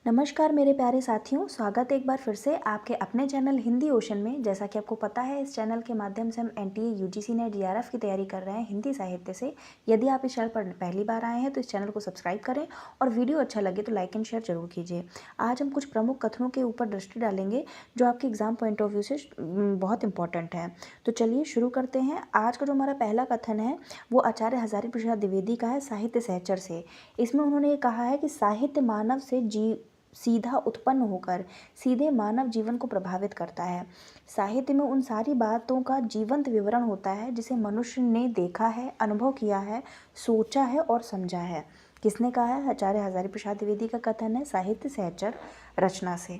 नमस्कार मेरे प्यारे साथियों, स्वागत है एक बार फिर से आपके अपने चैनल हिंदी ओशन में। जैसा कि आपको पता है, इस चैनल के माध्यम से हम एनटीए, यूजीसी नेट, जीआरएफ की तैयारी कर रहे हैं हिंदी साहित्य से। यदि आप इस चैनल पर पहली बार आए हैं तो इस चैनल को सब्सक्राइब करें और वीडियो अच्छा लगे तो लाइक एंड शेयर जरूर कीजिए। आज हम कुछ प्रमुख कथनों के ऊपर दृष्टि डालेंगे जो आपके एग्जाम पॉइंट ऑफ व्यू से बहुत इंपॉर्टेंट है। तो चलिए शुरू करते हैं। आज का जो हमारा पहला कथन है वो आचार्य हजारी प्रसाद द्विवेदी का है, साहित्य सहचर से। इसमें उन्होंने ये कहा है कि साहित्य मानव से सीधा उत्पन्न होकर सीधे मानव जीवन को प्रभावित करता है। साहित्य में उन सारी बातों का जीवंत विवरण होता है जिसे मनुष्य ने देखा है, अनुभव किया है, सोचा है और समझा है। किसने कहा है? आचार्य हजारी प्रसाद द्विवेदी का कथन है, साहित्य सहचर रचना से।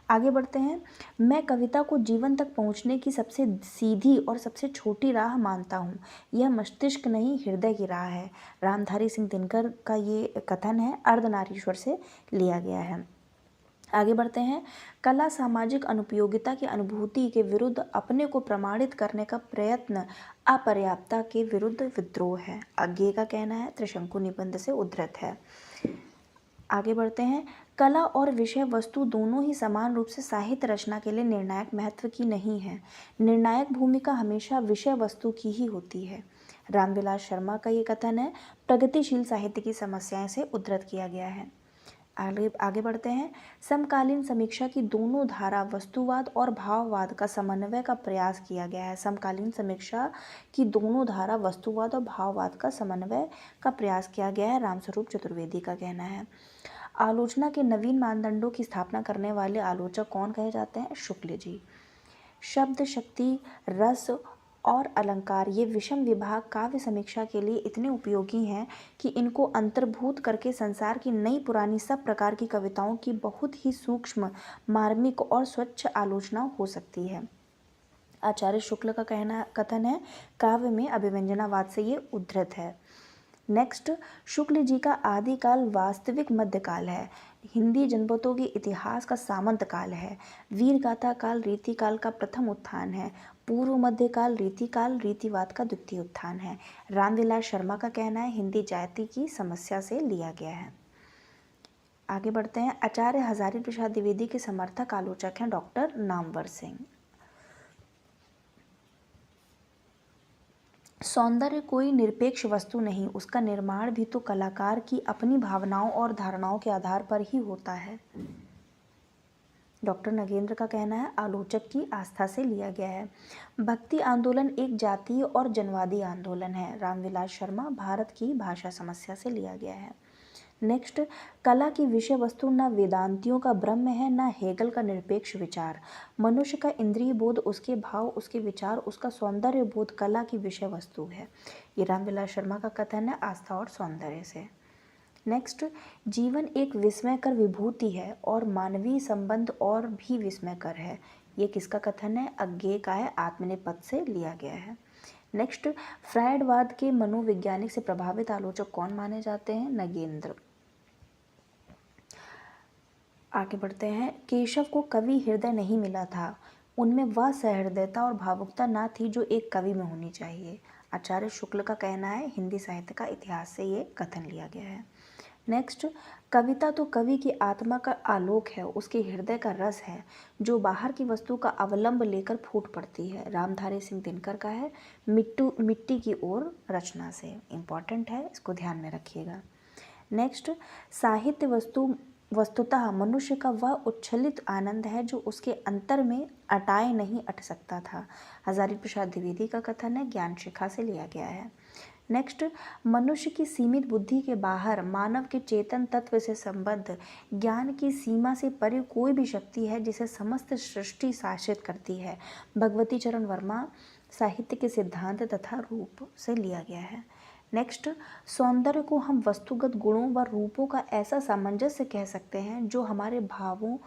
आगे बढ़ते हैं। मैं कविता को जीवन तक पहुंचने की सबसे सीधी और सबसे छोटी राह मानता हूँ। यह मस्तिष्क नहीं, हृदय की राह है। रामधारी सिंह दिनकर का ये कथन है, अर्धनारीश्वर से लिया गया है। आगे बढ़ते हैं। कला सामाजिक अनुपयोगिता की अनुभूति के विरुद्ध अपने को प्रमाणित करने का प्रयत्न अपर्याप्तता के विरुद्ध विद्रोह है। आगे का कहना है, त्रिशंकु निबंध से उद्धृत है। आगे बढ़ते हैं। कला और विषय वस्तु दोनों ही समान रूप से साहित्य रचना के लिए निर्णायक महत्व की नहीं है। निर्णायक भूमिका हमेशा विषय वस्तु की ही होती है। रामविलास शर्मा का ये कथन है, प्रगतिशील साहित्य की समस्याएं से उद्धृत किया गया है। आगे बढ़ते हैं। समकालीन समीक्षा की दोनों धारा वस्तुवाद और भाववाद का समन्वय का प्रयास किया गया है। समकालीन समीक्षा की दोनों धारा वस्तुवाद और भाववाद का समन्वय का प्रयास किया गया है, रामस्वरूप चतुर्वेदी का कहना है। आलोचना के नवीन मानदंडों की स्थापना करने वाले आलोचक कौन कहे जाते हैं? शुक्ल जी। शब्द, शक्ति, रस और अलंकार ये विषम विभाग काव्य समीक्षा के लिए इतने उपयोगी हैं कि इनको अंतर्भूत करके संसार की नई पुरानी सब प्रकार की कविताओं की बहुत ही सूक्ष्म, मार्मिक और स्वच्छ आलोचना हो सकती है। आचार्य शुक्ल का कथन है, काव्य में अभिव्यंजनावाद से ये उद्धृत है। नेक्स्ट, शुक्ल जी का आदिकाल वास्तविक मध्यकाल है। हिंदी जनपदों के इतिहास का सामंत काल है। वीर गाथा काल रीतिकाल का प्रथम उत्थान है। पूर्व मध्यकाल रीतिकाल रीतिवाद का द्वितीय उत्थान है। रामविलास शर्मा का कहना है, हिंदी जाति की समस्या से लिया गया है। आगे बढ़ते हैं। आचार्य हजारी प्रसाद द्विवेदी के समर्थक आलोचक हैं डॉक्टर नामवर सिंह। सौंदर्य कोई निरपेक्ष वस्तु नहीं, उसका निर्माण भी तो कलाकार की अपनी भावनाओं और धारणाओं के आधार पर ही होता है। डॉक्टर नगेंद्र का कहना है, आलोचक की आस्था से लिया गया है। भक्ति आंदोलन एक जातीय और जनवादी आंदोलन है। रामविलास शर्मा, भारत की भाषा समस्या से लिया गया है। नेक्स्ट, कला की विषय वस्तु न वेदांतियों का ब्रह्म है, न हेगल का निरपेक्ष विचार। मनुष्य का इंद्रिय बोध, उसके भाव, उसके विचार, उसका सौंदर्य बोध कला की विषय वस्तु है। ये रामविलास शर्मा का कथन है, आस्था और सौंदर्य से। नेक्स्ट, जीवन एक विस्मयकर विभूति है और मानवीय संबंध और भी विस्मयकर है। ये किसका कथन है? अज्ञेय का है, आत्मनेपद से लिया गया है। नेक्स्ट, फ्रायडवाद के मनोवैज्ञानिक से प्रभावित आलोचक कौन माने जाते हैं? नगेंद्र। आगे बढ़ते हैं। केशव को कवि हृदय नहीं मिला था, उनमें वह सहृदयता और भावुकता ना थी जो एक कवि में होनी चाहिए। आचार्य शुक्ल का कहना है, हिंदी साहित्य का इतिहास से ये कथन लिया गया है। नेक्स्ट, कविता तो कवि की आत्मा का आलोक है, उसके हृदय का रस है जो बाहर की वस्तु का अवलंब लेकर फूट पड़ती है। रामधारी सिंह दिनकर का है, मिट्टी की ओर रचना से। इम्पॉर्टेंट है, इसको ध्यान में रखिएगा। नेक्स्ट, साहित्य वस्तुतः मनुष्य का वह उच्छलित आनंद है जो उसके अंतर में अटाए नहीं अट सकता था। हजारी प्रसाद द्विवेदी का कथन है, ज्ञान शिखा से लिया गया है। नेक्स्ट, मनुष्य की सीमित बुद्धि के बाहर मानव के चेतन तत्व से संबद्ध ज्ञान की सीमा से परे कोई भी शक्ति है जिसे समस्त सृष्टि शासित करती है। भगवती चरण वर्मा, साहित्य के सिद्धांत तथा रूप से लिया गया है। नेक्स्ट, सौंदर्य को हम वस्तुगत गुणों व रूपों का ऐसा सामंजस्य कह सकते हैं जो हमारे भावों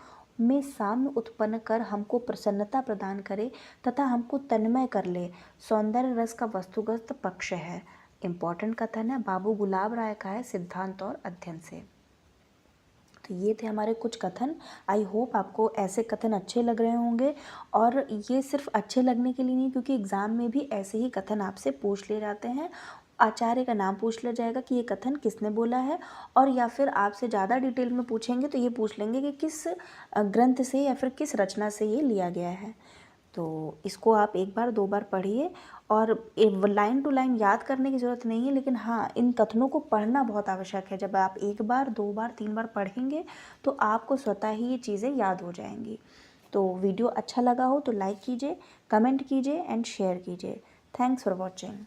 में साम्य उत्पन्न कर हमको प्रसन्नता प्रदान करे तथा हमको तन्मय कर ले। सौंदर्य रस का वस्तुगत पक्ष है। इम्पॉर्टेंट कथन है, बाबू गुलाब राय का है, सिद्धांत और अध्ययन से। तो ये थे हमारे कुछ कथन। आई होप आपको ऐसे कथन अच्छे लग रहे होंगे, और ये सिर्फ अच्छे लगने के लिए नहीं, क्योंकि एग्ज़ाम में भी ऐसे ही कथन आपसे पूछ लिए जाते हैं आचार्य का नाम पूछ लिया जाएगा कि ये कथन किसने बोला है, और या फिर आपसे ज़्यादा डिटेल में पूछेंगे तो ये पूछ लेंगे कि किस ग्रंथ से या फिर किस रचना से ये लिया गया है। तो इसको आप एक बार 2 बार पढ़िए, और लाइन टू लाइन याद करने की ज़रूरत नहीं है, लेकिन हाँ, इन कथनों को पढ़ना बहुत आवश्यक है। जब आप 1 बार 2 बार 3 बार पढ़ेंगे तो आपको स्वतः ही ये चीज़ें याद हो जाएंगी। तो वीडियो अच्छा लगा हो तो लाइक कीजिए, कमेंट कीजिए एंड शेयर कीजिए। Thanks for watching.